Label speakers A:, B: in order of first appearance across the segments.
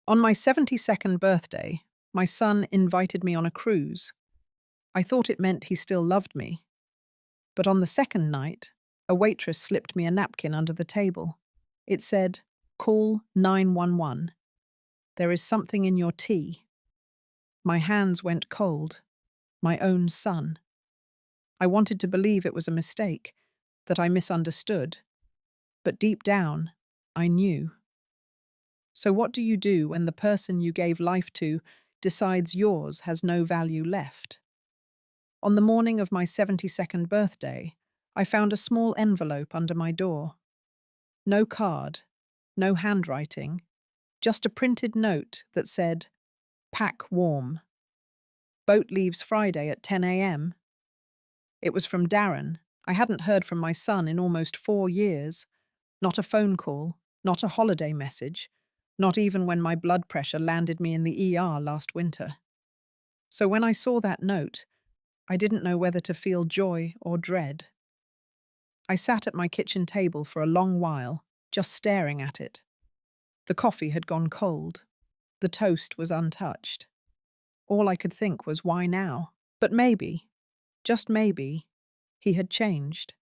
A: On my 72nd birthday, my son invited me on a cruise. I thought it meant he still loved me. But on the second night, a waitress slipped me a napkin under the table. It said, "Call 911. There is something in your tea." My hands went cold. My own son. I wanted to believe it was a mistake, that I misunderstood. But deep down, I knew. So what do you do when the person you gave life to decides yours has no value left? On the morning of my 72nd birthday, I found a small envelope under my door. No card, no handwriting, just a printed note that said, "Pack warm. Boat leaves Friday at 10 a.m. It was from Darren. I hadn't heard from my son in almost 4 years. Not a phone call, not a holiday message, not even when my blood pressure landed me in the ER last winter. So when I saw that note, I didn't know whether to feel joy or dread. I sat at my kitchen table for a long while, just staring at it. The coffee had gone cold. The toast was untouched. All I could think was, why now? But maybe, just maybe, he had changed.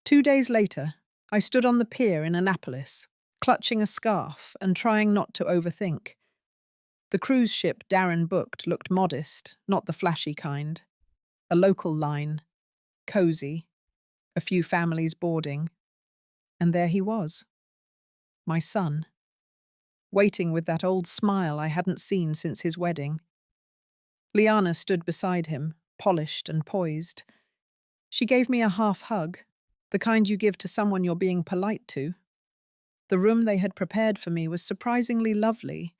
A: 2 days later, I stood on the pier in Annapolis, clutching a scarf and trying not to overthink. The cruise ship Darren booked looked modest, not the flashy kind. A local line, cozy, a few families boarding. And there he was, my son, waiting with that old smile I hadn't seen since his wedding. Liana stood beside him, polished and poised. She gave me a half hug, the kind you give to someone you're being polite to. The room they had prepared for me was surprisingly lovely.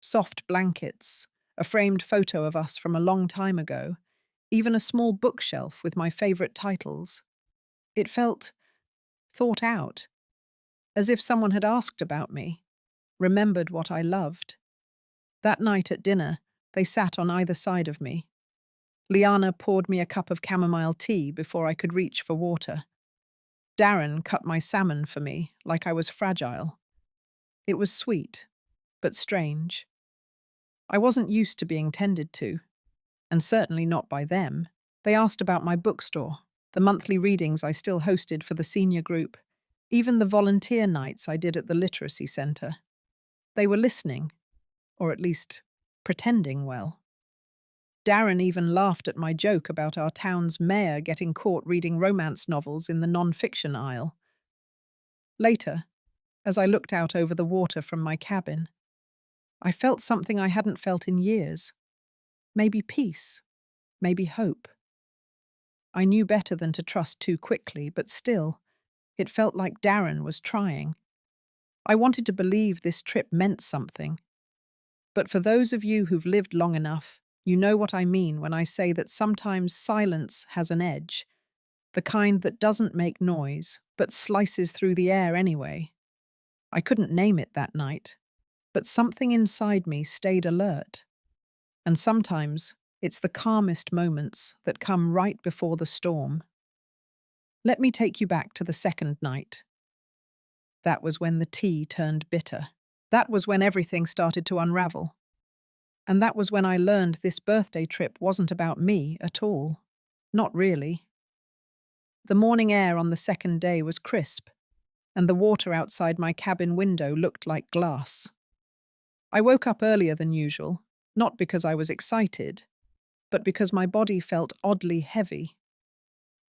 A: Soft blankets, a framed photo of us from a long time ago, even a small bookshelf with my favorite titles. It felt thought out, as if someone had asked about me, remembered what I loved. That night at dinner, they sat on either side of me. Liana poured me a cup of chamomile tea before I could reach for water. Darren cut my salmon for me like I was fragile. It was sweet, but strange. I wasn't used to being tended to, and certainly not by them. They asked about my bookstore, the monthly readings I still hosted for the senior group, even the volunteer nights I did at the literacy centre. They were listening, or at least pretending well. Darren even laughed at my joke about our town's mayor getting caught reading romance novels in the non-fiction aisle. Later, as I looked out over the water from my cabin, I felt something I hadn't felt in years. Maybe peace, maybe hope. I knew better than to trust too quickly, but still, it felt like Darren was trying. I wanted to believe this trip meant something. But for those of you who've lived long enough, you know what I mean when I say that sometimes silence has an edge, the kind that doesn't make noise, but slices through the air anyway. I couldn't name it that night, but something inside me stayed alert. And sometimes it's the calmest moments that come right before the storm. Let me take you back to the second night. That was when the tea turned bitter. That was when everything started to unravel. And that was when I learned this birthday trip wasn't about me at all. Not really. The morning air on the second day was crisp, and the water outside my cabin window looked like glass. I woke up earlier than usual, not because I was excited, but because my body felt oddly heavy.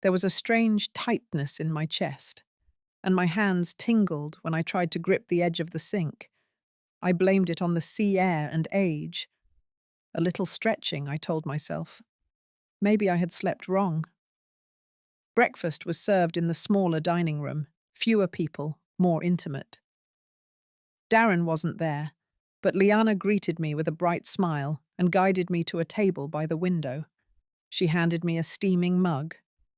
A: There was a strange tightness in my chest, and my hands tingled when I tried to grip the edge of the sink. I blamed it on the sea air and age. A little stretching, I told myself. Maybe I had slept wrong. Breakfast was served in the smaller dining room, fewer people, more intimate. Darren wasn't there, but Liana greeted me with a bright smile and guided me to a table by the window. She handed me a steaming mug,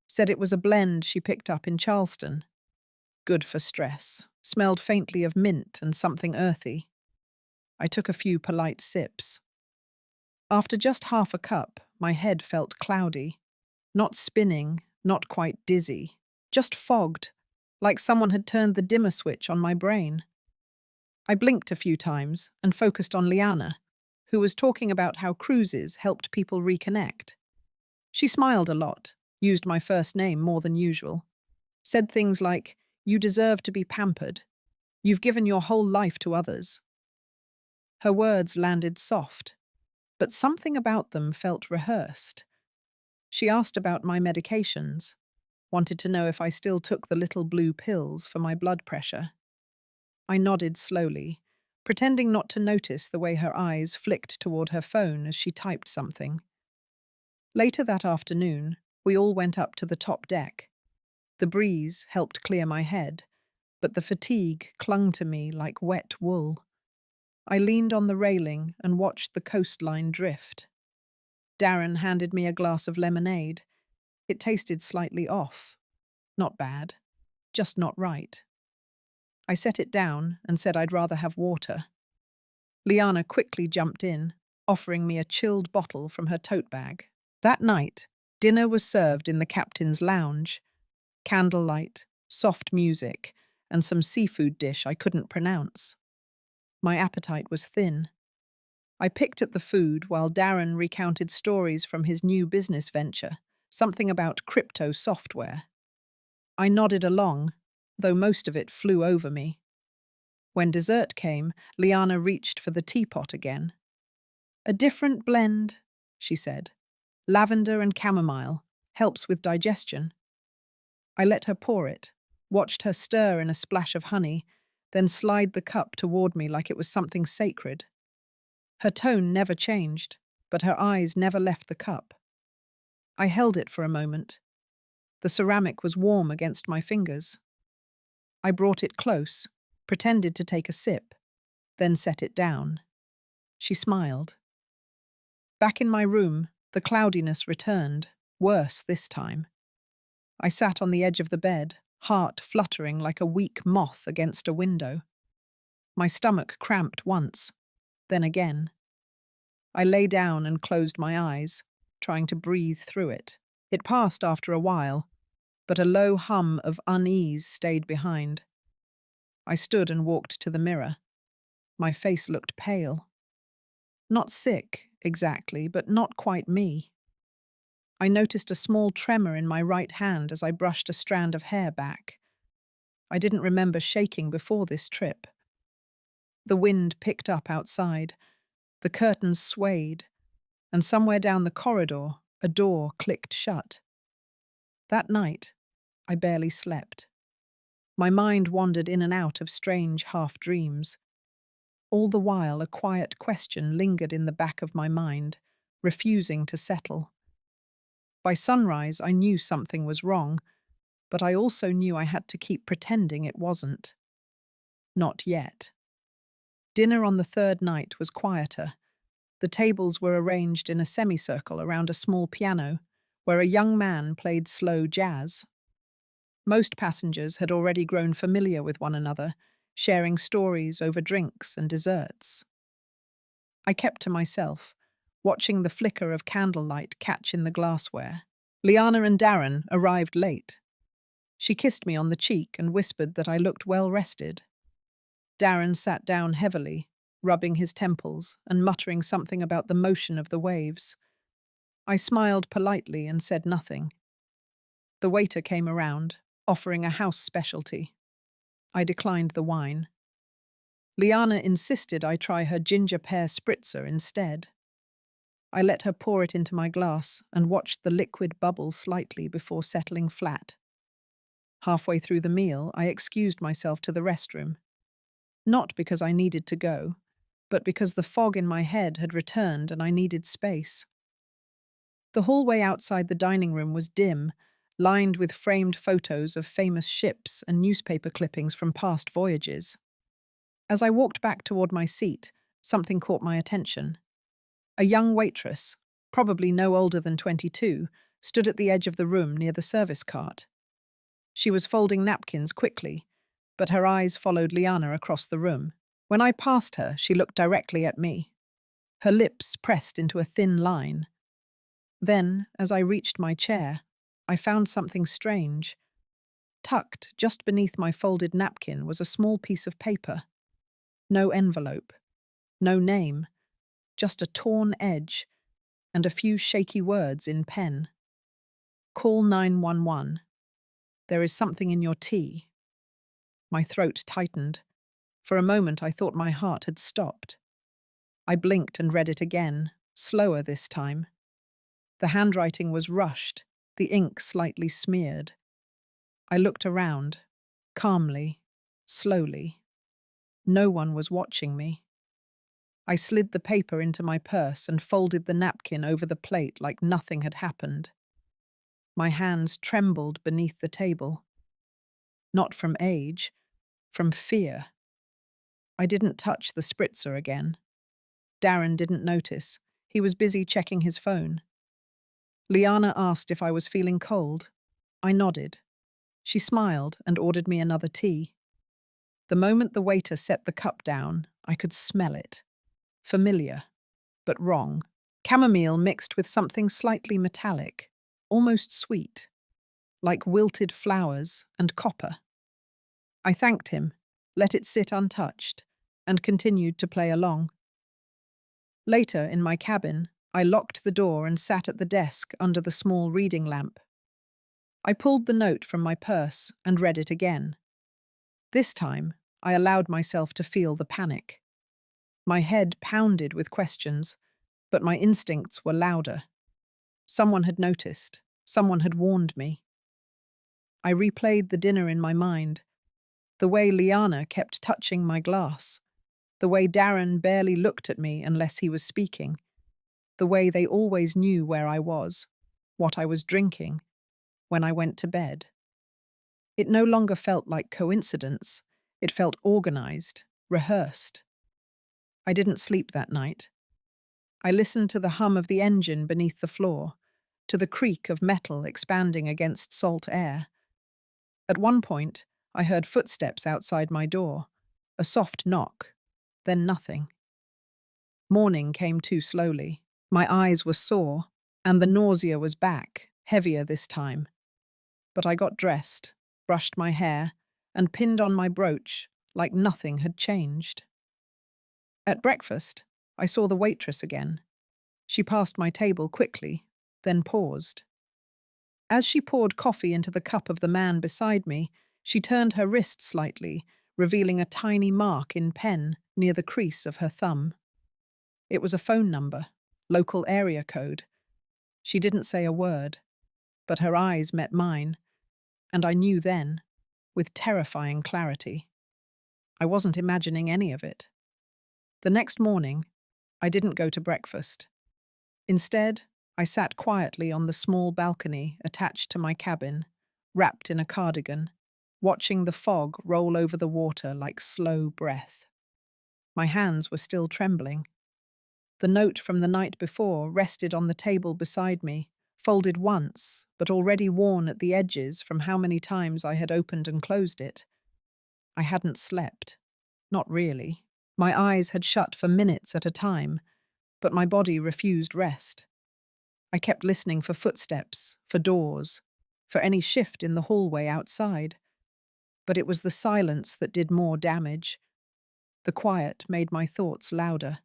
A: said it was a blend she picked up in Charleston. Good for stress, smelled faintly of mint and something earthy. I took a few polite sips. After just half a cup, my head felt cloudy. Not spinning, not quite dizzy, just fogged, like someone had turned the dimmer switch on my brain. I blinked a few times and focused on Liana, who was talking about how cruises helped people reconnect. She smiled a lot, used my first name more than usual, said things like, "You deserve to be pampered. You've given your whole life to others." Her words landed soft, but something about them felt rehearsed. She asked about my medications, wanted to know if I still took the little blue pills for my blood pressure. I nodded slowly, pretending not to notice the way her eyes flicked toward her phone as she typed something. Later that afternoon, we all went up to the top deck. The breeze helped clear my head, but the fatigue clung to me like wet wool. I leaned on the railing and watched the coastline drift. Darren handed me a glass of lemonade. It tasted slightly off. Not bad, just not right. I set it down and said I'd rather have water. Liana quickly jumped in, offering me a chilled bottle from her tote bag. That night, dinner was served in the captain's lounge. Candlelight, soft music, and some seafood dish I couldn't pronounce. My appetite was thin. I picked at the food while Darren recounted stories from his new business venture, something about crypto software. I nodded along, though most of it flew over me. When dessert came, Liana reached for the teapot again. "A different blend," she said. "Lavender and chamomile. Helps with digestion." I let her pour it, watched her stir in a splash of honey, then slide the cup toward me like it was something sacred. Her tone never changed, but her eyes never left the cup. I held it for a moment. The ceramic was warm against my fingers. I brought it close, pretended to take a sip, then set it down. She smiled. Back in my room, the cloudiness returned, worse this time. I sat on the edge of the bed, heart fluttering like a weak moth against a window. My stomach cramped once, then again. I lay down and closed my eyes, trying to breathe through it. It passed after a while, but a low hum of unease stayed behind. I stood and walked to the mirror. My face looked pale. Not sick, exactly, but not quite me. I noticed a small tremor in my right hand as I brushed a strand of hair back. I didn't remember shaking before this trip. The wind picked up outside. The curtains swayed, and somewhere down the corridor, a door clicked shut. That night, I barely slept. My mind wandered in and out of strange half-dreams. All the while, a quiet question lingered in the back of my mind, refusing to settle. By sunrise, I knew something was wrong, but I also knew I had to keep pretending it wasn't. Not yet. Dinner on the third night was quieter. The tables were arranged in a semicircle around a small piano, where a young man played slow jazz. Most passengers had already grown familiar with one another, sharing stories over drinks and desserts. I kept to myself, watching the flicker of candlelight catch in the glassware. Liana and Darren arrived late. She kissed me on the cheek and whispered that I looked well rested. Darren sat down heavily, rubbing his temples and muttering something about the motion of the waves. I smiled politely and said nothing. The waiter came around, offering a house specialty. I declined the wine. Liana insisted I try her ginger pear spritzer instead. I let her pour it into my glass and watched the liquid bubble slightly before settling flat. Halfway through the meal, I excused myself to the restroom. Not because I needed to go, but because the fog in my head had returned and I needed space. The hallway outside the dining room was dim, lined with framed photos of famous ships and newspaper clippings from past voyages. As I walked back toward my seat, something caught my attention. A young waitress, probably no older than 22, stood at the edge of the room near the service cart. She was folding napkins quickly, but her eyes followed Liana across the room. When I passed her, she looked directly at me. Her lips pressed into a thin line. Then, as I reached my chair, I found something strange. Tucked just beneath my folded napkin was a small piece of paper. No envelope, no name, just a torn edge and a few shaky words in pen. Call 911. There is something in your tea. My throat tightened. For a moment I thought my heart had stopped. I blinked and read it again, slower this time. The handwriting was rushed, the ink slightly smeared. I looked around, calmly, slowly. No one was watching me. I slid the paper into my purse and folded the napkin over the plate like nothing had happened. My hands trembled beneath the table. Not from age, from fear. I didn't touch the spritzer again. Darren didn't notice. He was busy checking his phone. Liana asked if I was feeling cold. I nodded. She smiled and ordered me another tea. The moment the waiter set the cup down, I could smell it. Familiar, but wrong. Chamomile mixed with something slightly metallic, almost sweet, like wilted flowers and copper. I thanked him, let it sit untouched, and continued to play along. Later, in my cabin, I locked the door and sat at the desk under the small reading lamp. I pulled the note from my purse and read it again. This time, I allowed myself to feel the panic. My head pounded with questions, but my instincts were louder. Someone had noticed. Someone had warned me. I replayed the dinner in my mind. The way Liana kept touching my glass. The way Darren barely looked at me unless he was speaking. The way they always knew where I was, what I was drinking, when I went to bed. It no longer felt like coincidence. It felt organized, rehearsed. I didn't sleep that night. I listened to the hum of the engine beneath the floor, to the creak of metal expanding against salt air. At one point, I heard footsteps outside my door, a soft knock, then nothing. Morning came too slowly. My eyes were sore, and the nausea was back, heavier this time. But I got dressed, brushed my hair, and pinned on my brooch like nothing had changed. At breakfast, I saw the waitress again. She passed my table quickly, then paused. As she poured coffee into the cup of the man beside me, she turned her wrist slightly, revealing a tiny mark in pen near the crease of her thumb. It was a phone number, local area code. She didn't say a word, but her eyes met mine, and I knew then, with terrifying clarity. I wasn't imagining any of it. The next morning, I didn't go to breakfast. Instead, I sat quietly on the small balcony attached to my cabin, wrapped in a cardigan, watching the fog roll over the water like slow breath. My hands were still trembling. The note from the night before rested on the table beside me, folded once, but already worn at the edges from how many times I had opened and closed it. I hadn't slept. Not really. My eyes had shut for minutes at a time, but my body refused rest. I kept listening for footsteps, for doors, for any shift in the hallway outside. But it was the silence that did more damage. The quiet made my thoughts louder.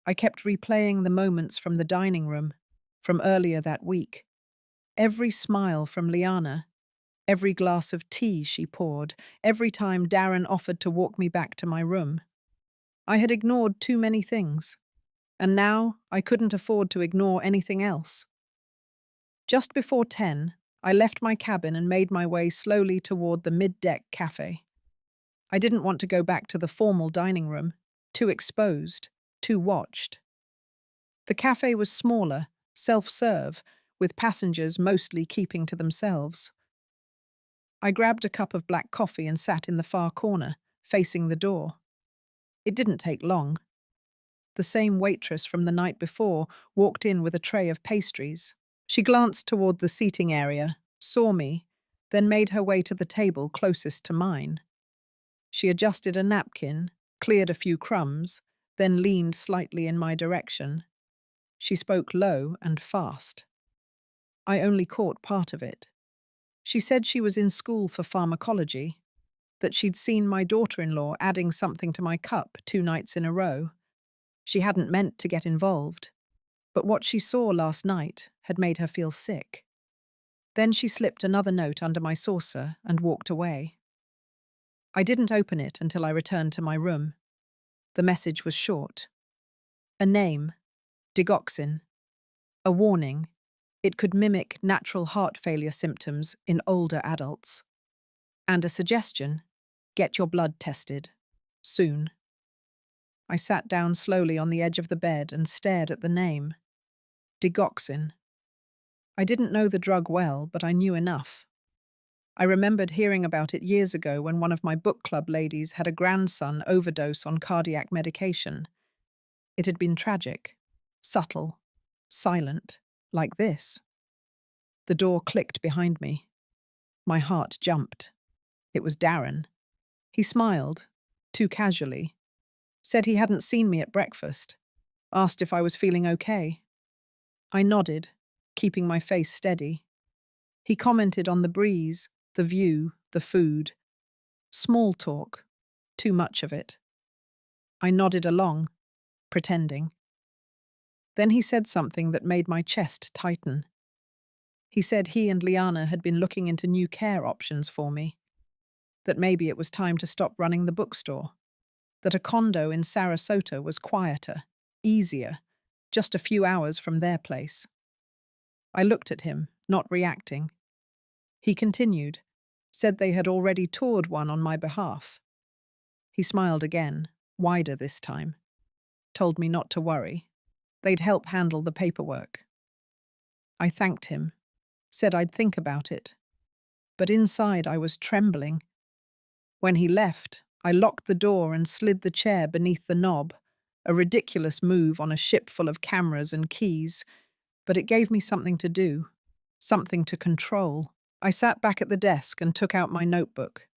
A: I kept replaying the moments from the dining room, from earlier that week. Every smile from Liana, every glass of tea she poured, every time Darren offered to walk me back to my room. I had ignored too many things, and now I couldn't afford to ignore anything else. Just before 10, I left my cabin and made my way slowly toward the mid-deck cafe. I didn't want to go back to the formal dining room, too exposed, too watched. The cafe was smaller, self-serve, with passengers mostly keeping to themselves. I grabbed a cup of black coffee and sat in the far corner, facing the door. It didn't take long. The same waitress from the night before walked in with a tray of pastries. She glanced toward the seating area, saw me, then made her way to the table closest to mine. She adjusted a napkin, cleared a few crumbs, then leaned slightly in my direction. She spoke low and fast. I only caught part of it. She said she was in school for pharmacology. that she'd seen my daughter-in-law adding something to my cup 2 nights in a row. She hadn't meant to get involved, but what she saw last night had made her feel sick. Then she slipped another note under my saucer and walked away. I didn't open it until I returned to my room. The message was short. A name, digoxin. A warning, it could mimic natural heart failure symptoms in older adults. And a suggestion, get your blood tested. Soon. I sat down slowly on the edge of the bed and stared at the name. Digoxin. I didn't know the drug well, but I knew enough. I remembered hearing about it years ago when one of my book club ladies had a grandson overdose on cardiac medication. It had been tragic, subtle, silent, like this. The door clicked behind me. My heart jumped. It was Darren. He smiled, too casually, said he hadn't seen me at breakfast, asked if I was feeling okay. I nodded, keeping my face steady. He commented on the breeze, the view, the food. Small talk, too much of it. I nodded along, pretending. Then he said something that made my chest tighten. He said he and Liana had been looking into new care options for me, that maybe it was time to stop running the bookstore, that a condo in Sarasota was quieter, easier, just a few hours from their place. I looked at him, not reacting. He continued, said they had already toured one on my behalf. He smiled again, wider this time, told me not to worry. They'd help handle the paperwork. I thanked him, said I'd think about it, but inside I was trembling. When he left, I locked the door and slid the chair beneath the knob, a ridiculous move on a ship full of cameras and keys, but it gave me something to do, something to control. I sat back at the desk and took out my notebook.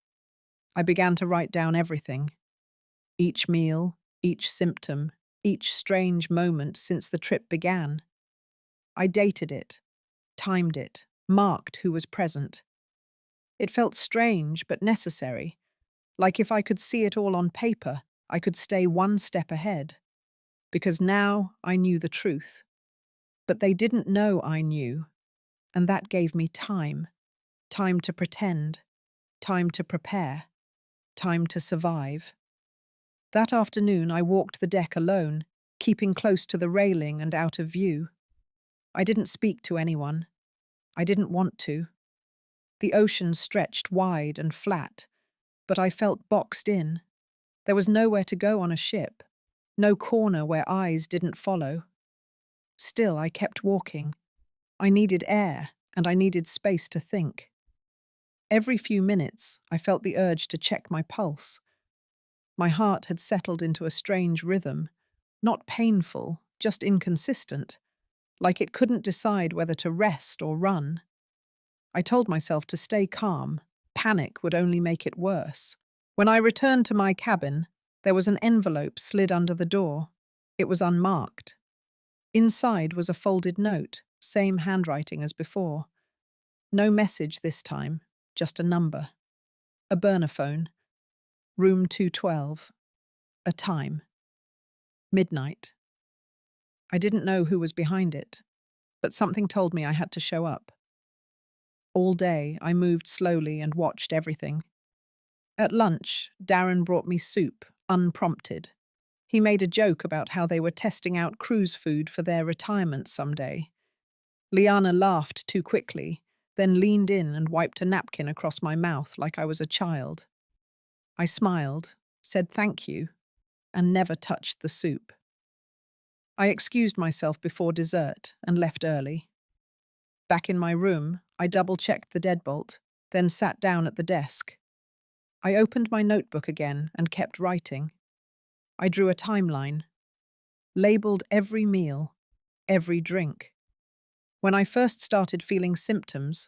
A: I began to write down everything. Each meal, each symptom, each strange moment since the trip began. I dated it, timed it, marked who was present. It felt strange but necessary, like if I could see it all on paper, I could stay one step ahead. Because now I knew the truth. But they didn't know I knew, and that gave me time. Time to pretend, time to prepare, time to survive. That afternoon I walked the deck alone, keeping close to the railing and out of view. I didn't speak to anyone. I didn't want to. The ocean stretched wide and flat, but I felt boxed in. There was nowhere to go on a ship, no corner where eyes didn't follow. Still, I kept walking. I needed air, and I needed space to think. Every few minutes, I felt the urge to check my pulse. My heart had settled into a strange rhythm, not painful, just inconsistent, like it couldn't decide whether to rest or run. I told myself to stay calm. Panic would only make it worse. When I returned to my cabin, there was an envelope slid under the door. It was unmarked. Inside was a folded note, same handwriting as before. No message this time, just a number. A burner phone. Room 212. A time. Midnight. I didn't know who was behind it, but something told me I had to show up. All day, I moved slowly and watched everything. At lunch, Darren brought me soup, unprompted. He made a joke about how they were testing out cruise food for their retirement someday. Liana laughed too quickly, then leaned in and wiped a napkin across my mouth like I was a child. I smiled, said thank you, and never touched the soup. I excused myself before dessert and left early. Back in my room, I double-checked the deadbolt, then sat down at the desk. I opened my notebook again and kept writing. I drew a timeline, labeled every meal, every drink. When I first started feeling symptoms,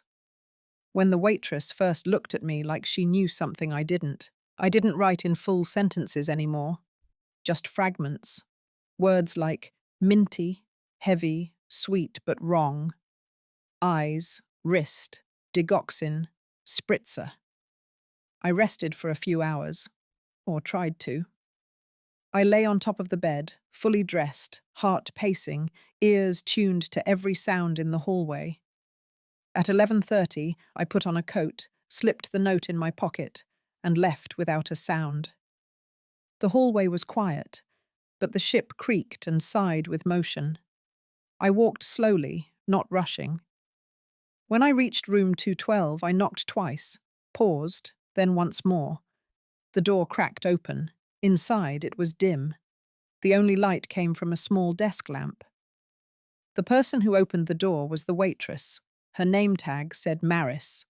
A: when the waitress first looked at me like she knew something I didn't write in full sentences anymore, just fragments. Words like minty, heavy, sweet but wrong, eyes, wrist, digoxin, spritzer. I rested for a few hours, or tried to. I lay on top of the bed, fully dressed, heart pacing, ears tuned to every sound in the hallway. At 11:30, I put on a coat, slipped the note in my pocket, and left without a sound. The hallway was quiet, but the ship creaked and sighed with motion. I walked slowly, not rushing. When I reached room 212, I knocked twice, paused, then once more. The door cracked open. Inside, it was dim. The only light came from a small desk lamp. The person who opened the door was the waitress. Her name tag said Maris.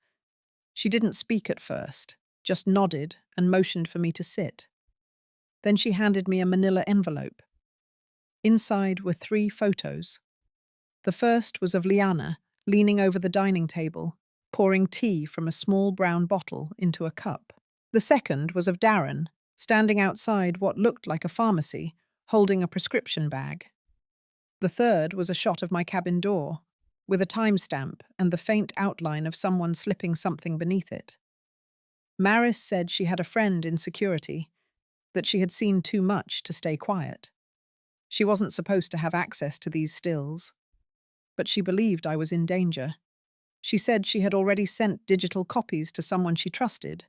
A: She didn't speak at first, just nodded and motioned for me to sit. Then she handed me a manila envelope. Inside were 3 photos. The first was of Liana, leaning over the dining table, pouring tea from a small brown bottle into a cup. The second was of Darren, standing outside what looked like a pharmacy, holding a prescription bag. The third was a shot of my cabin door, with a timestamp and the faint outline of someone slipping something beneath it. Maris said she had a friend in security, that she had seen too much to stay quiet. She wasn't supposed to have access to these stills, but she believed I was in danger. She said she had already sent digital copies to someone she trusted,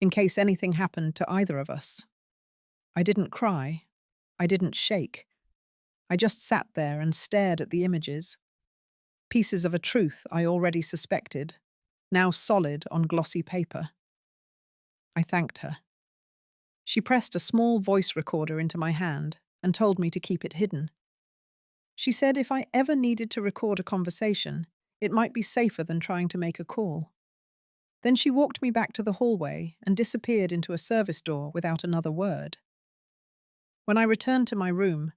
A: in case anything happened to either of us. I didn't cry. I didn't shake. I just sat there and stared at the images. Pieces of a truth I already suspected, now solid on glossy paper. I thanked her. She pressed a small voice recorder into my hand and told me to keep it hidden. She said if I ever needed to record a conversation, it might be safer than trying to make a call. Then she walked me back to the hallway and disappeared into a service door without another word. When I returned to my room,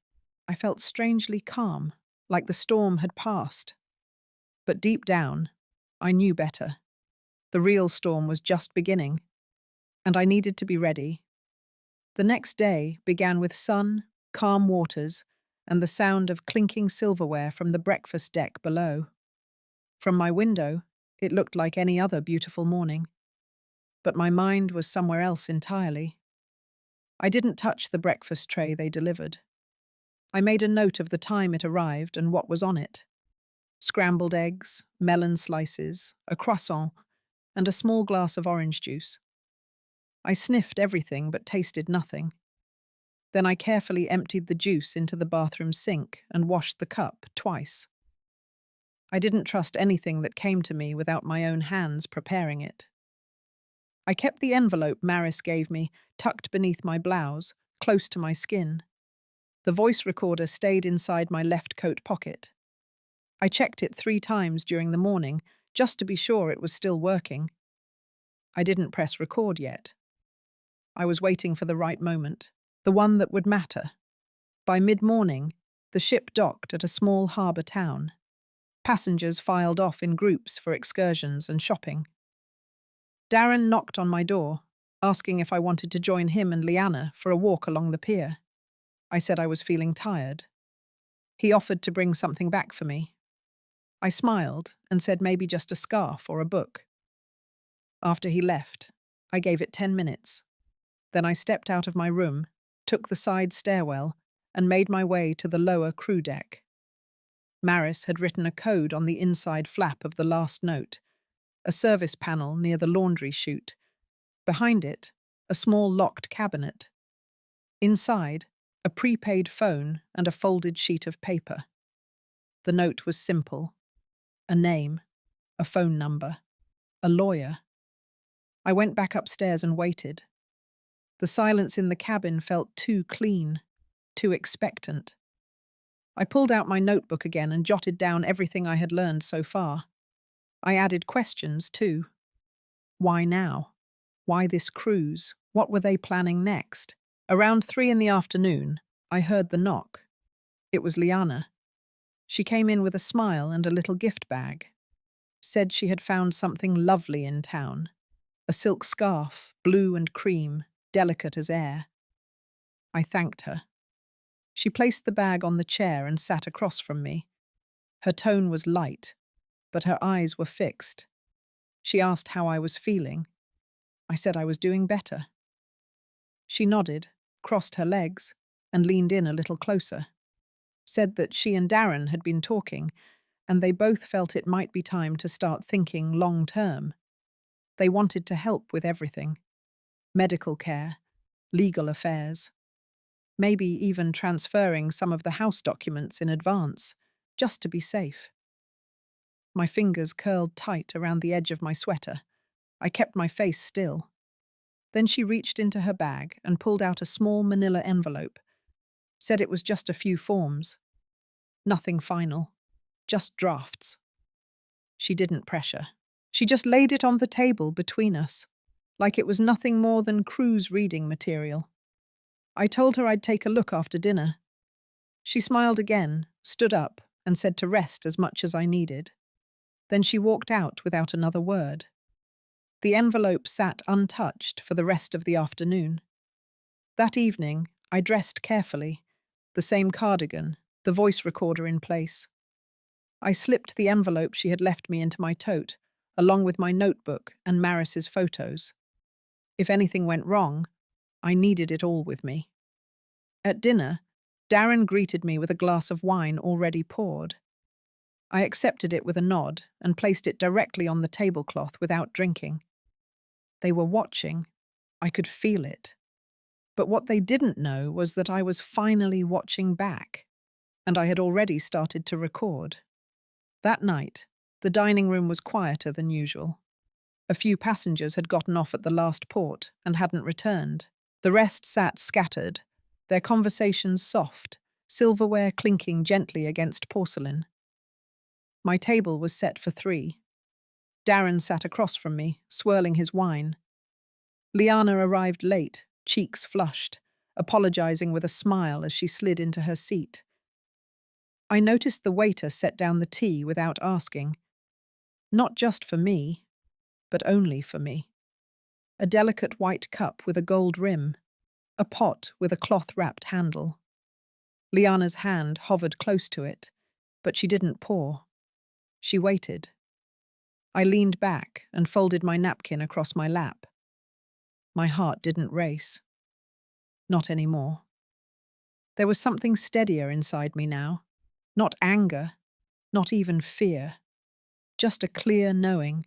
A: I felt strangely calm, like the storm had passed. But deep down, I knew better. The real storm was just beginning, and I needed to be ready. The next day began with sun, calm waters, and the sound of clinking silverware from the breakfast deck below. From my window, it looked like any other beautiful morning. But my mind was somewhere else entirely. I didn't touch the breakfast tray they delivered. I made a note of the time it arrived and what was on it. Scrambled eggs, melon slices, a croissant, and a small glass of orange juice. I sniffed everything but tasted nothing. Then I carefully emptied the juice into the bathroom sink and washed the cup twice. I didn't trust anything that came to me without my own hands preparing it. I kept the envelope Maris gave me tucked beneath my blouse, close to my skin. The voice recorder stayed inside my left coat pocket. I checked it 3 times during the morning, just to be sure it was still working. I didn't press record yet. I was waiting for the right moment, the one that would matter. By mid-morning, the ship docked at a small harbour town. Passengers filed off in groups for excursions and shopping. Darren knocked on my door, asking if I wanted to join him and Liana for a walk along the pier. I said I was feeling tired. He offered to bring something back for me. I smiled and said maybe just a scarf or a book. After he left, I gave it 10 minutes. Then I stepped out of my room, took the side stairwell, and made my way to the lower crew deck. Maris had written a code on the inside flap of the last note, a service panel near the laundry chute. Behind it, a small locked cabinet. Inside, a prepaid phone and a folded sheet of paper. The note was simple. A name, a phone number, a lawyer. I went back upstairs and waited. The silence in the cabin felt too clean, too expectant. I pulled out my notebook again and jotted down everything I had learned so far. I added questions, too. Why now? Why this cruise? What were they planning next? Around 3 in the afternoon, I heard the knock. It was Liana. She came in with a smile and a little gift bag. Said she had found something lovely in town. A silk scarf, blue and cream, delicate as air. I thanked her. She placed the bag on the chair and sat across from me. Her tone was light, but her eyes were fixed. She asked how I was feeling. I said I was doing better. She nodded, crossed her legs, and leaned in a little closer. Said that she and Darren had been talking, and they both felt it might be time to start thinking long term. They wanted to help with everything: medical care, legal affairs, maybe even transferring some of the house documents in advance, just to be safe. My fingers curled tight around the edge of my sweater. I kept my face still. Then she reached into her bag and pulled out a small manila envelope. Said it was just a few forms. Nothing final. Just drafts. She didn't pressure. She just laid it on the table between us, like it was nothing more than cruise reading material. I told her I'd take a look after dinner. She smiled again, stood up, and said to rest as much as I needed. Then she walked out without another word. The envelope sat untouched for the rest of the afternoon. That evening, I dressed carefully, the same cardigan, the voice recorder in place. I slipped the envelope she had left me into my tote, along with my notebook and Maris's photos. If anything went wrong, I needed it all with me. At dinner, Darren greeted me with a glass of wine already poured. I accepted it with a nod and placed it directly on the tablecloth without drinking. They were watching. I could feel it. But what they didn't know was that I was finally watching back, and I had already started to record. That night, the dining room was quieter than usual. A few passengers had gotten off at the last port and hadn't returned. The rest sat scattered, their conversations soft, silverware clinking gently against porcelain. My table was set for 3. Darren sat across from me, swirling his wine. Liana arrived late, cheeks flushed, apologizing with a smile as she slid into her seat. I noticed the waiter set down the tea without asking. Not just for me, but only for me. A delicate white cup with a gold rim, a pot with a cloth-wrapped handle. Liana's hand hovered close to it, but she didn't pour. She waited. I leaned back and folded my napkin across my lap. My heart didn't race. Not anymore. There was something steadier inside me now. Not anger, not even fear. Just a clear knowing.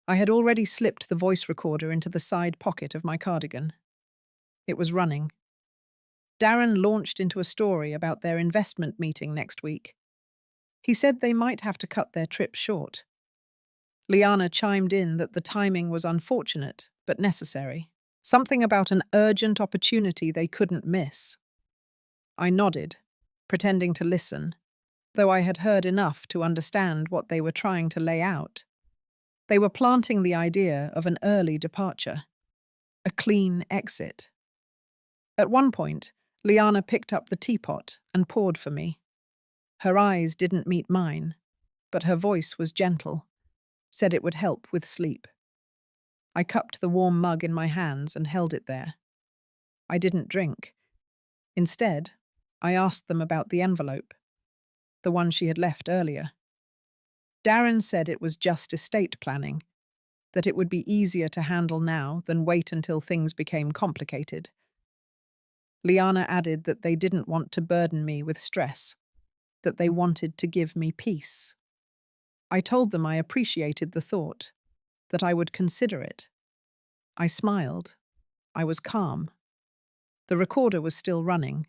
A: I had already slipped the voice recorder into the side pocket of my cardigan. It was running. Darren launched into a story about their investment meeting next week. He said they might have to cut their trip short. Liana chimed in that the timing was unfortunate, but necessary. Something about an urgent opportunity they couldn't miss. I nodded, pretending to listen, though I had heard enough to understand what they were trying to lay out. They were planting the idea of an early departure, a clean exit. At one point, Liana picked up the teapot and poured for me. Her eyes didn't meet mine, but her voice was gentle, said it would help with sleep. I cupped the warm mug in my hands and held it there. I didn't drink. Instead, I asked them about the envelope, the one she had left earlier. Darren said it was just estate planning, that it would be easier to handle now than wait until things became complicated. Liana added that they didn't want to burden me with stress, that they wanted to give me peace. I told them I appreciated the thought, that I would consider it. I smiled. I was calm. The recorder was still running.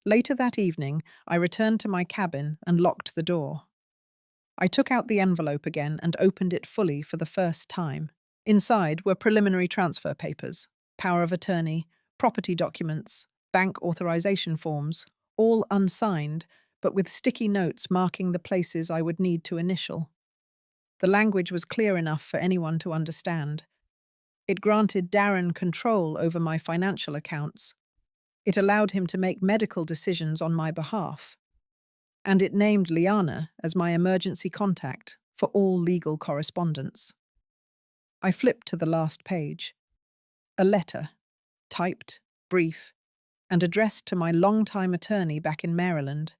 A: Later that evening, I returned to my cabin and locked the door. I took out the envelope again and opened it fully for the first time. Inside were preliminary transfer papers, power of attorney, property documents, bank authorization forms, all unsigned, but with sticky notes marking the places I would need to initial. The language was clear enough for anyone to understand. It granted Darren control over my financial accounts. It allowed him to make medical decisions on my behalf. And it named Liana as my emergency contact for all legal correspondence. I flipped to the last page. A letter, typed, brief, and addressed to my longtime attorney back in Maryland.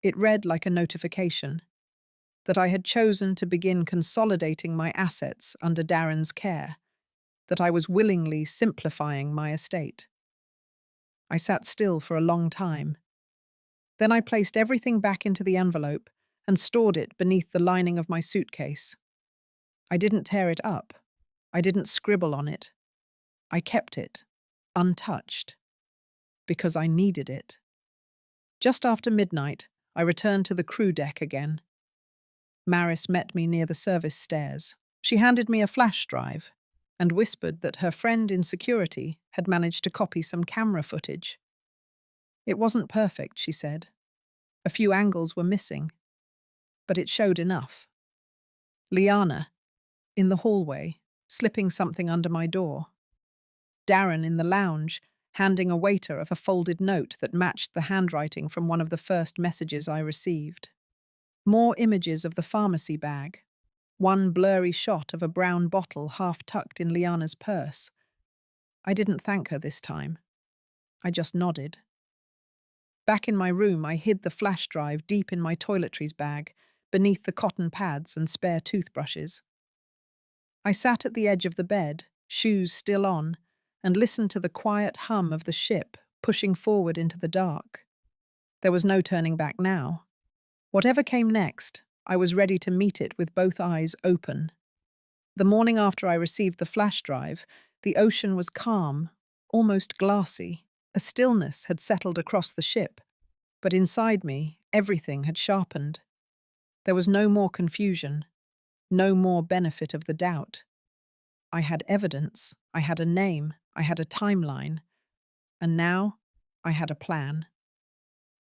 A: It read like a notification that I had chosen to begin consolidating my assets under Darren's care, that I was willingly simplifying my estate. I sat still for a long time. Then I placed everything back into the envelope and stored it beneath the lining of my suitcase. I didn't tear it up. I didn't scribble on it. I kept it, untouched, because I needed it. Just after midnight, I returned to the crew deck again. Maris met me near the service stairs. She handed me a flash drive and whispered that her friend in security had managed to copy some camera footage. It wasn't perfect, she said. A few angles were missing, but it showed enough. Liana, in the hallway, slipping something under my door. Darren in the lounge, handing a waiter a folded note that matched the handwriting from one of the first messages I received. More images of the pharmacy bag. One blurry shot of a brown bottle half tucked in Liana's purse. I didn't thank her this time. I just nodded. Back in my room, I hid the flash drive deep in my toiletries bag, beneath the cotton pads and spare toothbrushes. I sat at the edge of the bed, shoes still on, and listened to the quiet hum of the ship pushing forward into the dark. There was no turning back now. Whatever came next, I was ready to meet it with both eyes open. The morning after I received the flash drive, the ocean was calm, almost glassy. A stillness had settled across the ship, but inside me, everything had sharpened. There was no more confusion, no more benefit of the doubt. I had evidence, I had a name, I had a timeline, and now I had a plan.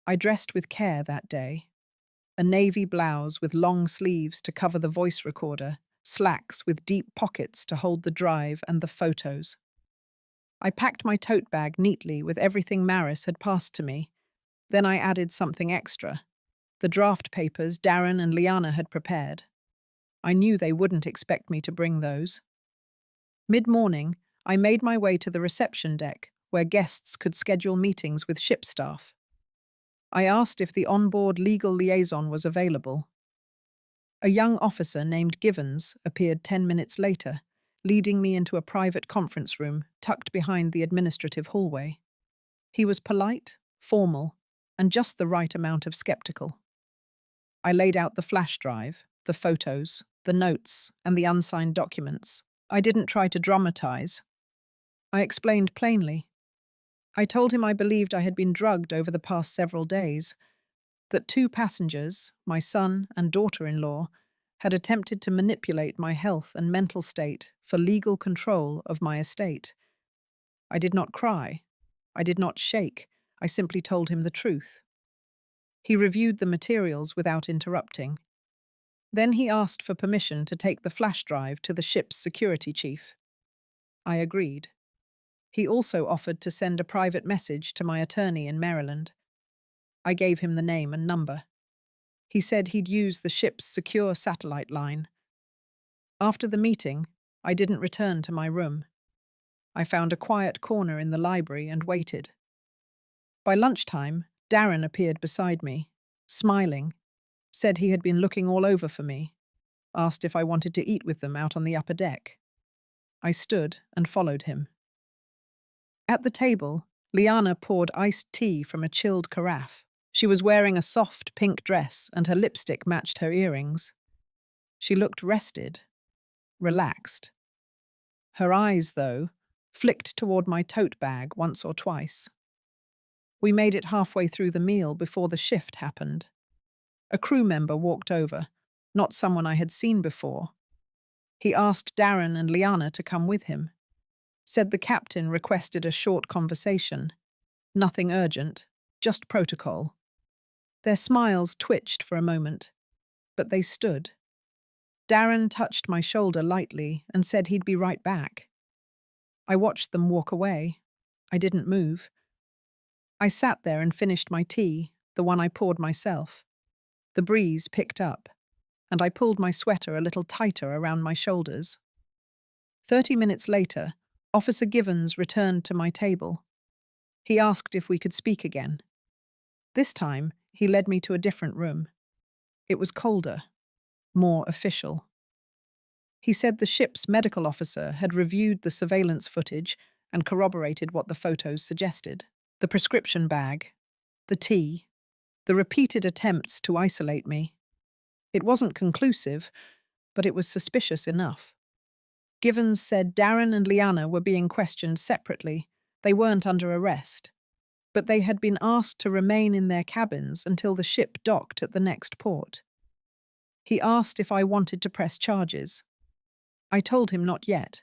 A: I dressed with care that day. A navy blouse with long sleeves to cover the voice recorder, slacks with deep pockets to hold the drive and the photos. I packed my tote bag neatly with everything Maris had passed to me. Then I added something extra. The draft papers Darren and Liana had prepared. I knew they wouldn't expect me to bring those. Mid-morning, I made my way to the reception deck, where guests could schedule meetings with ship staff. I asked if the onboard legal liaison was available. A young officer named Givens appeared 10 minutes later, leading me into a private conference room tucked behind the administrative hallway. He was polite, formal, and just the right amount of skeptical. I laid out the flash drive, the photos, the notes, and the unsigned documents. I didn't try to dramatize. I explained plainly. I told him I believed I had been drugged over the past several days, that 2 passengers, my son and daughter-in-law, had attempted to manipulate my health and mental state for legal control of my estate. I did not cry. I did not shake. I simply told him the truth. He reviewed the materials without interrupting. Then he asked for permission to take the flash drive to the ship's security chief. I agreed. He also offered to send a private message to my attorney in Maryland. I gave him the name and number. He said he'd use the ship's secure satellite line. After the meeting, I didn't return to my room. I found a quiet corner in the library and waited. By lunchtime, Darren appeared beside me, smiling, said he had been looking all over for me, asked if I wanted to eat with them out on the upper deck. I stood and followed him. At the table, Liana poured iced tea from a chilled carafe. She was wearing a soft pink dress and her lipstick matched her earrings. She looked rested, relaxed. Her eyes, though, flicked toward my tote bag once or twice. We made it halfway through the meal before the shift happened. A crew member walked over, not someone I had seen before. He asked Darren and Liana to come with him. Said the captain requested a short conversation. Nothing urgent, just protocol. Their smiles twitched for a moment, but they stood. Darren touched my shoulder lightly and said he'd be right back. I watched them walk away. I didn't move. I sat there and finished my tea, the one I poured myself. The breeze picked up, and I pulled my sweater a little tighter around my shoulders. 30 minutes later, Officer Givens returned to my table. He asked if we could speak again. This time, he led me to a different room. It was colder, more official. He said the ship's medical officer had reviewed the surveillance footage and corroborated what the photos suggested. The prescription bag, the tea, the repeated attempts to isolate me. It wasn't conclusive, but it was suspicious enough. Givens said Darren and Liana were being questioned separately. They weren't under arrest, but they had been asked to remain in their cabins until the ship docked at the next port. He asked if I wanted to press charges. I told him not yet.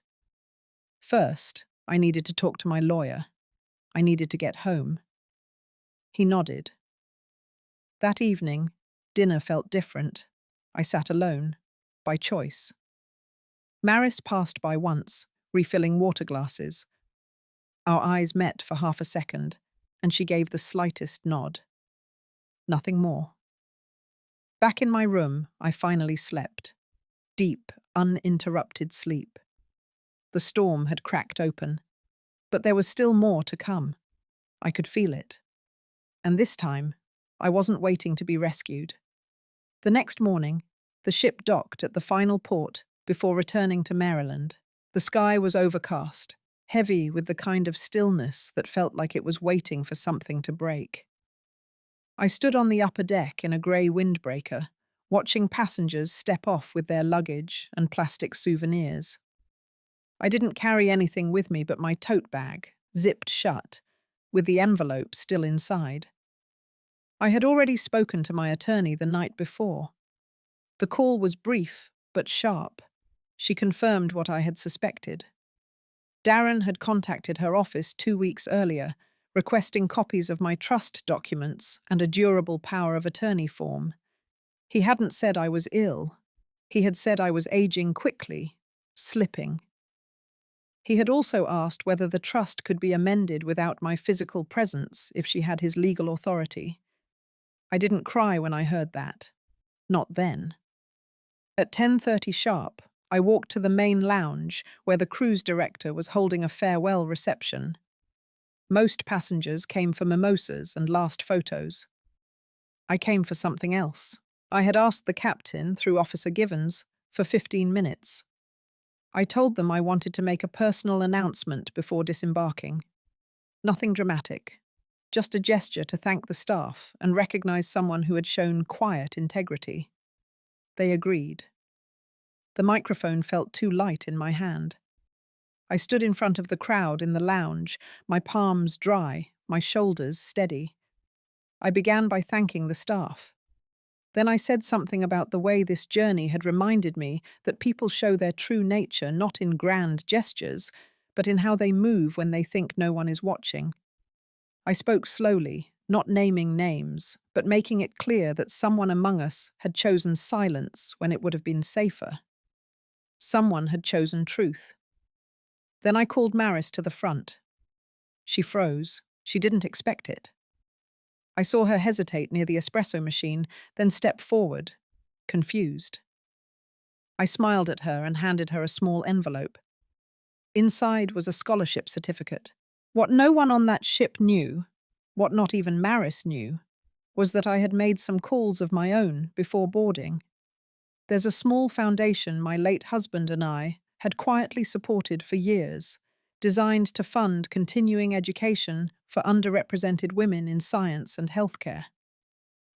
A: First, I needed to talk to my lawyer. I needed to get home. He nodded. That evening, dinner felt different. I sat alone, by choice. Maris passed by once, refilling water glasses. Our eyes met for half a second, and she gave the slightest nod. Nothing more. Back in my room, I finally slept. Deep, uninterrupted sleep. The storm had cracked open, but there was still more to come. I could feel it. And this time, I wasn't waiting to be rescued. The next morning, the ship docked at the final port before returning to Maryland. The sky was overcast, heavy with the kind of stillness that felt like it was waiting for something to break. I stood on the upper deck in a grey windbreaker, watching passengers step off with their luggage and plastic souvenirs. I didn't carry anything with me but my tote bag, zipped shut, with the envelope still inside. I had already spoken to my attorney the night before. The call was brief but sharp. She confirmed what I had suspected. Darren had contacted her office 2 weeks earlier, requesting copies of my trust documents and a durable power of attorney form. He hadn't said I was ill. He had said I was aging quickly, slipping. He had also asked whether the trust could be amended without my physical presence if she had his legal authority. I didn't cry when I heard that. Not then. At 10:30 sharp, I walked to the main lounge where the cruise director was holding a farewell reception. Most passengers came for mimosas and last photos. I came for something else. I had asked the captain, through Officer Givens, for 15 minutes. I told them I wanted to make a personal announcement before disembarking. Nothing dramatic, just a gesture to thank the staff and recognize someone who had shown quiet integrity. They agreed. The microphone felt too light in my hand. I stood in front of the crowd in the lounge, my palms dry, my shoulders steady. I began by thanking the staff. Then I said something about the way this journey had reminded me that people show their true nature not in grand gestures, but in how they move when they think no one is watching. I spoke slowly, not naming names, but making it clear that someone among us had chosen silence when it would have been safer. Someone had chosen truth. Then I called Maris to the front. She froze. She didn't expect it. I saw her hesitate near the espresso machine, then step forward, confused. I smiled at her and handed her a small envelope. Inside was a scholarship certificate. What no one on that ship knew, what not even Maris knew, was that I had made some calls of my own before boarding. There's a small foundation my late husband and I had quietly supported for years, designed to fund continuing education for underrepresented women in science and healthcare.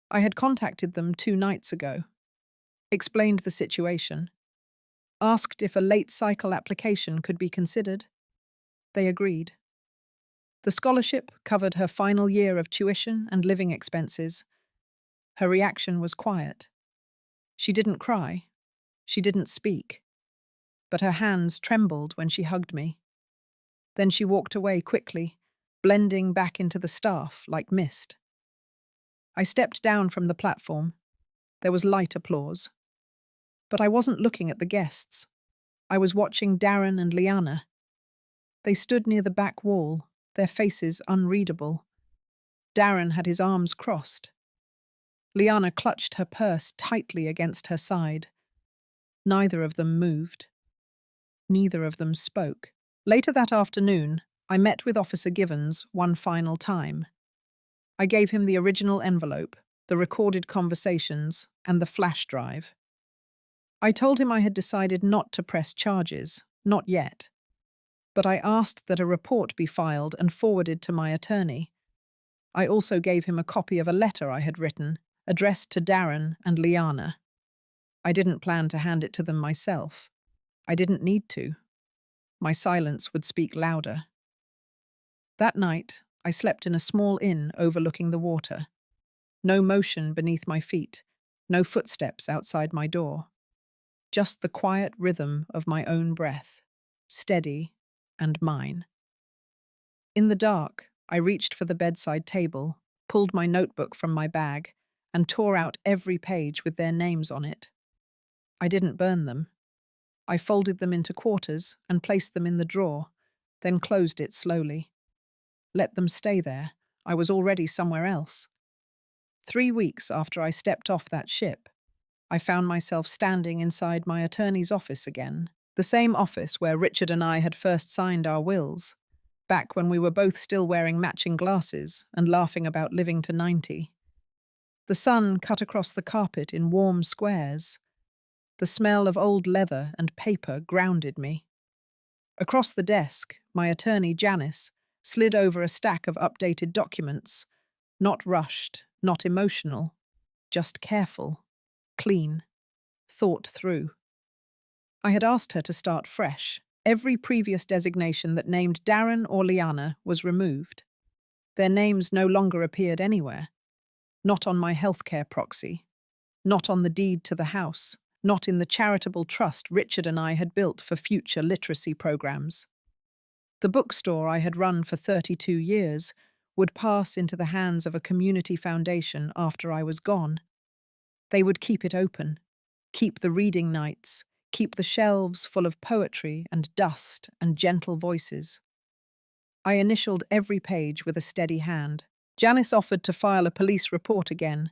A: I had contacted them 2 nights ago, explained the situation, asked if a late cycle application could be considered. They agreed. The scholarship covered her final year of tuition and living expenses. Her reaction was quiet. She didn't cry. She didn't speak. But her hands trembled when she hugged me. Then she walked away quickly, blending back into the staff like mist. I stepped down from the platform. There was light applause. But I wasn't looking at the guests. I was watching Darren and Liana. They stood near the back wall, their faces unreadable. Darren had his arms crossed. Liana clutched her purse tightly against her side. Neither of them moved. Neither of them spoke. Later that afternoon, I met with Officer Givens one final time. I gave him the original envelope, the recorded conversations, and the flash drive. I told him I had decided not to press charges, not yet, but I asked that a report be filed and forwarded to my attorney. I also gave him a copy of a letter I had written, addressed to Darren and Liana. I didn't plan to hand it to them myself. I didn't need to. My silence would speak louder. That night, I slept in a small inn overlooking the water. No motion beneath my feet, no footsteps outside my door. Just the quiet rhythm of my own breath, steady and mine. In the dark, I reached for the bedside table, pulled my notebook from my bag, and tore out every page with their names on it. I didn't burn them. I folded them into quarters and placed them in the drawer, then closed it slowly. Let them stay there. I was already somewhere else. 3 weeks after I stepped off that ship, I found myself standing inside my attorney's office again, the same office where Richard and I had first signed our wills, back when we were both still wearing matching glasses and laughing about living to 90. The sun cut across the carpet in warm squares. The smell of old leather and paper grounded me. Across the desk, my attorney, Janice, slid over a stack of updated documents, not rushed, not emotional, just careful, clean, thought through. I had asked her to start fresh. Every previous designation that named Darren or Liana was removed. Their names no longer appeared anywhere. Not on my healthcare proxy. Not on the deed to the house. Not in the charitable trust Richard and I had built for future literacy programs. The bookstore I had run for 32 years would pass into the hands of a community foundation after I was gone. They would keep it open, keep the reading nights, keep the shelves full of poetry and dust and gentle voices. I initialed every page with a steady hand. Janice offered to file a police report again,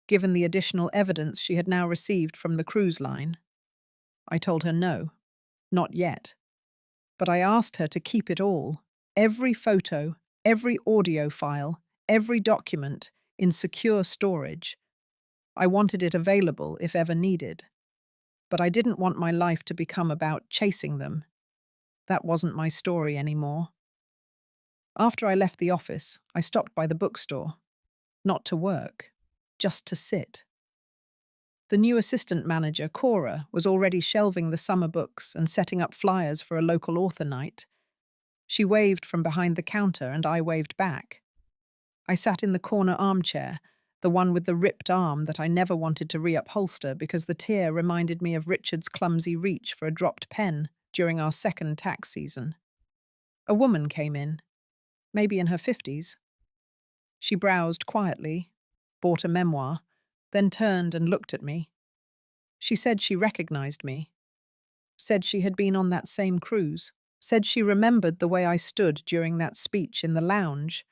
A: given the additional evidence she had now received from the cruise line. I told her no, not yet. But I asked her to keep it all, every photo, every audio file, every document, in secure storage. I wanted it available if ever needed. But I didn't want my life to become about chasing them. That wasn't my story anymore. After I left the office, I stopped by the bookstore. Not to work, just to sit. The new assistant manager, Cora, was already shelving the summer books and setting up flyers for a local author night. She waved from behind the counter and I waved back. I sat in the corner armchair, the one with the ripped arm that I never wanted to reupholster because the tear reminded me of Richard's clumsy reach for a dropped pen during our second tax season. A woman came in, maybe in her 50s. She browsed quietly, bought a memoir, then turned and looked at me. She said she recognized me, said she had been on that same cruise, said she remembered the way I stood during that speech in the lounge.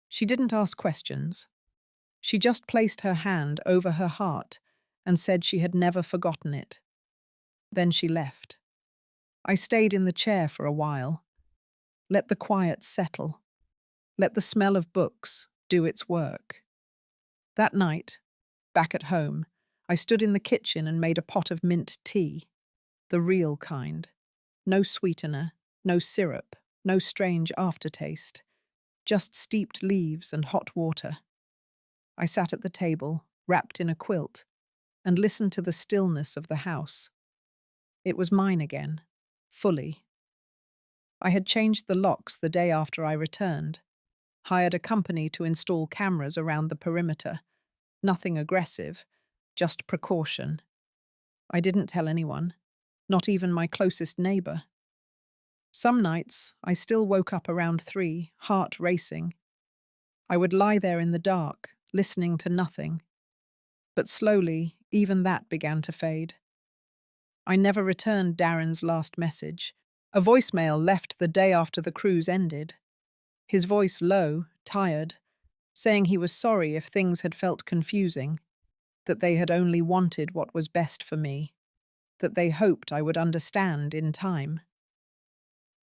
A: She didn't ask questions. She just placed her hand over her heart and said she had never forgotten it. Then she left. I stayed in the chair for a while. Let the quiet settle. Let the smell of books do its work. That night, back at home, I stood in the kitchen and made a pot of mint tea. The real kind. No sweetener, no syrup, no strange aftertaste. Just steeped leaves and hot water. I sat at the table, wrapped in a quilt, and listened to the stillness of the house. It was mine again, fully. I had changed the locks the day after I returned, hired a company to install cameras around the perimeter. Nothing aggressive, just precaution. I didn't tell anyone, not even my closest neighbor. Some nights, I still woke up around 3, heart racing. I would lie there in the dark, listening to nothing. But slowly, even that began to fade. I never returned Darren's last message. A voicemail left the day after the cruise ended. His voice low, tired, saying he was sorry if things had felt confusing, that they had only wanted what was best for me, that they hoped I would understand in time.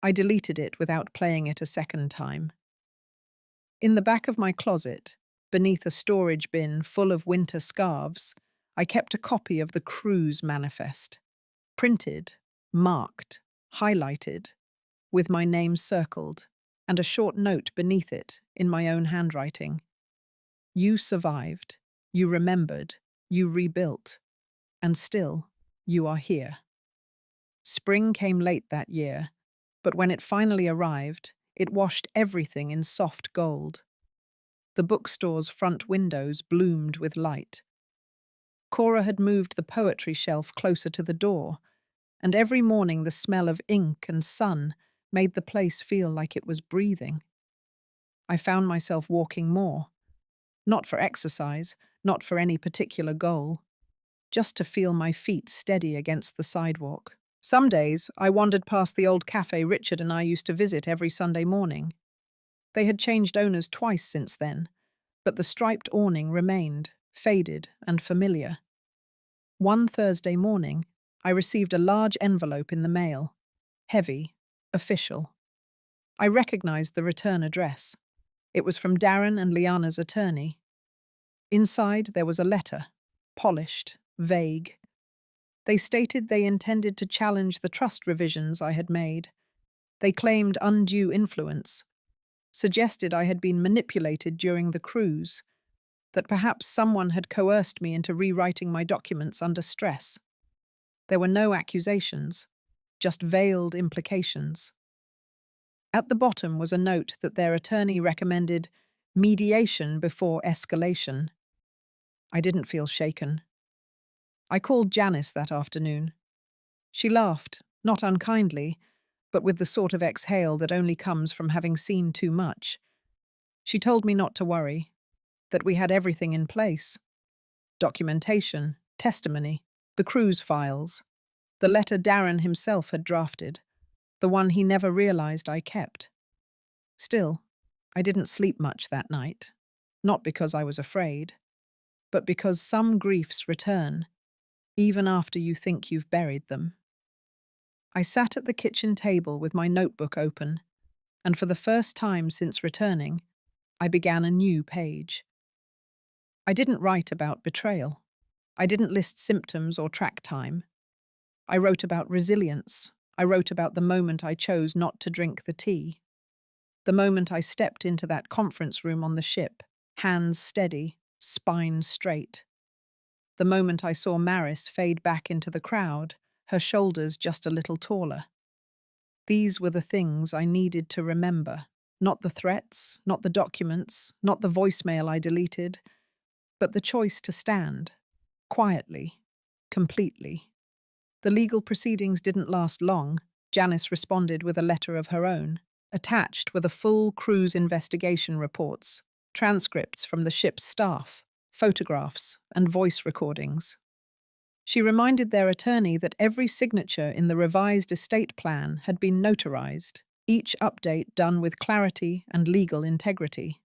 A: I deleted it without playing it a second time. In the back of my closet, beneath a storage bin full of winter scarves, I kept a copy of the cruise manifest, printed, marked, highlighted, with my name circled, and a short note beneath it in my own handwriting. You survived, you remembered, you rebuilt, and still, you are here. Spring came late that year, but when it finally arrived, it washed everything in soft gold. The bookstore's front windows bloomed with light. Cora had moved the poetry shelf closer to the door, and every morning the smell of ink and sun made the place feel like it was breathing. I found myself walking more, not for exercise, not for any particular goal, just to feel my feet steady against the sidewalk. Some days, I wandered past the old cafe Richard and I used to visit every Sunday morning. They had changed owners twice since then, but the striped awning remained, faded and familiar. One Thursday morning, I received a large envelope in the mail. Heavy, official. I recognized the return address. It was from Darren and Liana's attorney. Inside, there was a letter, polished, vague. They stated they intended to challenge the trust revisions I had made. They claimed undue influence, suggested I had been manipulated during the cruise, that perhaps someone had coerced me into rewriting my documents under stress. There were no accusations, just veiled implications. At the bottom was a note that their attorney recommended mediation before escalation. I didn't feel shaken. I called Janice that afternoon. She laughed, not unkindly, but with the sort of exhale that only comes from having seen too much. She told me not to worry, that we had everything in place. Documentation, testimony, the cruise files, the letter Darren himself had drafted, the one he never realized I kept. Still, I didn't sleep much that night, not because I was afraid, but because some griefs return, even after you think you've buried them. I sat at the kitchen table with my notebook open, and for the first time since returning, I began a new page. I didn't write about betrayal. I didn't list symptoms or track time. I wrote about resilience. I wrote about the moment I chose not to drink the tea. The moment I stepped into that conference room on the ship, hands steady, spine straight. The moment I saw Maris fade back into the crowd, her shoulders just a little taller. These were the things I needed to remember. Not the threats, not the documents, not the voicemail I deleted, but the choice to stand, quietly, completely. The legal proceedings didn't last long. Janice responded with a letter of her own, attached with a full cruise investigation reports, transcripts from the ship's staff, photographs, and voice recordings. She reminded their attorney that every signature in the revised estate plan had been notarized, each update done with clarity and legal integrity.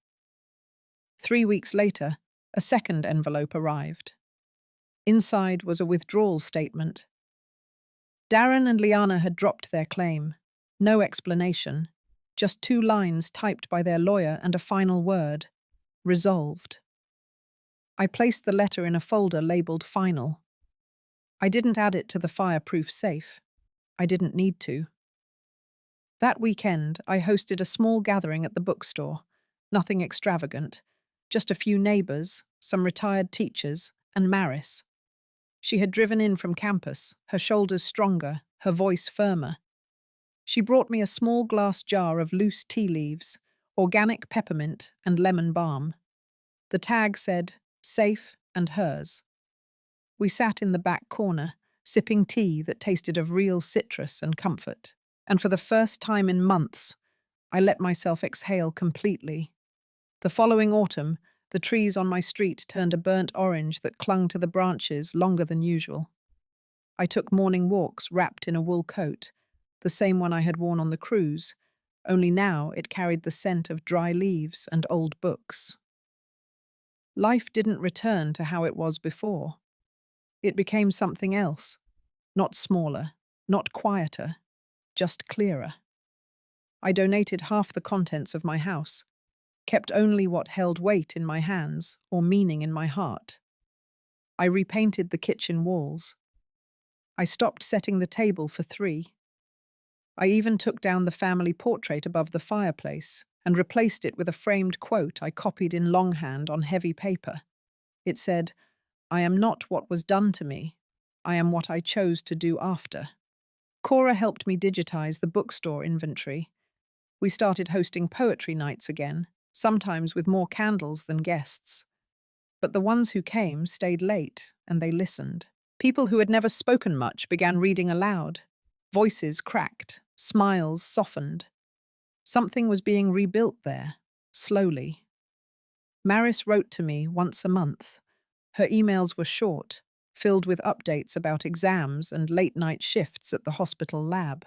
A: 3 weeks later, a second envelope arrived. Inside was a withdrawal statement. Darren and Liana had dropped their claim. No explanation, just 2 lines typed by their lawyer and a final word: resolved. I placed the letter in a folder labeled final. I didn't add it to the fireproof safe. I didn't need to. That weekend, I hosted a small gathering at the bookstore. Nothing extravagant, just a few neighbors, some retired teachers, and Maris. She had driven in from campus, her shoulders stronger, her voice firmer. She brought me a small glass jar of loose tea leaves, organic peppermint and lemon balm. The tag said, safe and hers. We sat in the back corner, sipping tea that tasted of real citrus and comfort. And for the first time in months, I let myself exhale completely. The following autumn, the trees on my street turned a burnt orange that clung to the branches longer than usual. I took morning walks wrapped in a wool coat, the same one I had worn on the cruise, only now it carried the scent of dry leaves and old books. Life didn't return to how it was before. It became something else, not smaller, not quieter, just clearer. I donated half the contents of my house, kept only what held weight in my hands or meaning in my heart. I repainted the kitchen walls. I stopped setting the table for 3. I even took down the family portrait above the fireplace and replaced it with a framed quote I copied in longhand on heavy paper. It said, "I am not what was done to me. I am what I chose to do after." Cora helped me digitize the bookstore inventory. We started hosting poetry nights again, sometimes with more candles than guests. But the ones who came stayed late, and they listened. People who had never spoken much began reading aloud. Voices cracked, smiles softened. Something was being rebuilt there, slowly. Maris wrote to me once a month. Her emails were short, filled with updates about exams and late-night shifts at the hospital lab.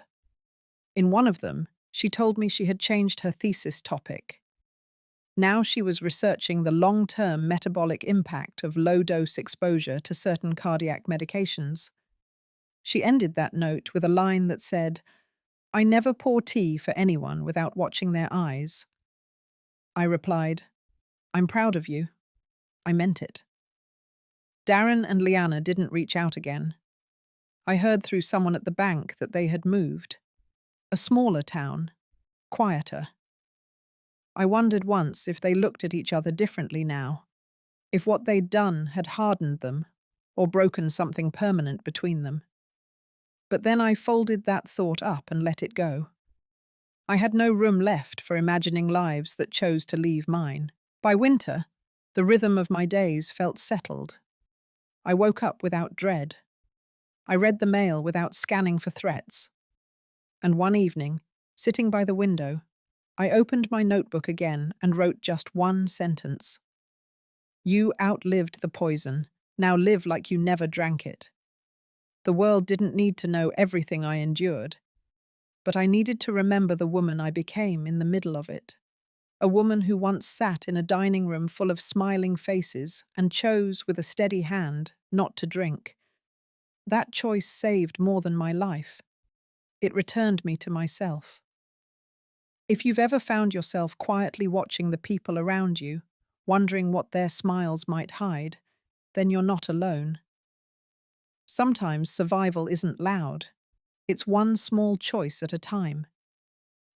A: In one of them, she told me she had changed her thesis topic. Now she was researching the long-term metabolic impact of low-dose exposure to certain cardiac medications. She ended that note with a line that said, "I never pour tea for anyone without watching their eyes." I replied, "I'm proud of you." I meant it. Darren and Liana didn't reach out again. I heard through someone at the bank that they had moved. A smaller town, quieter. I wondered once if they looked at each other differently now, if what they'd done had hardened them or broken something permanent between them. But then I folded that thought up and let it go. I had no room left for imagining lives that chose to leave mine. By winter, the rhythm of my days felt settled. I woke up without dread. I read the mail without scanning for threats. And one evening, sitting by the window, I opened my notebook again and wrote just one sentence. "You outlived the poison. Now live like you never drank it." The world didn't need to know everything I endured, but I needed to remember the woman I became in the middle of it. A woman who once sat in a dining room full of smiling faces and chose with a steady hand not to drink. That choice saved more than my life. It returned me to myself. If you've ever found yourself quietly watching the people around you, wondering what their smiles might hide, then you're not alone. Sometimes survival isn't loud. It's one small choice at a time.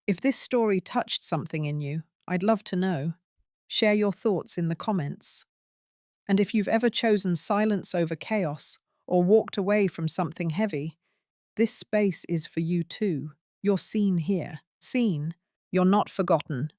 A: If this story touched something in you, I'd love to know. Share your thoughts in the comments. And if you've ever chosen silence over chaos or walked away from something heavy, this space is for you too. You're seen here. Seen. You're not forgotten.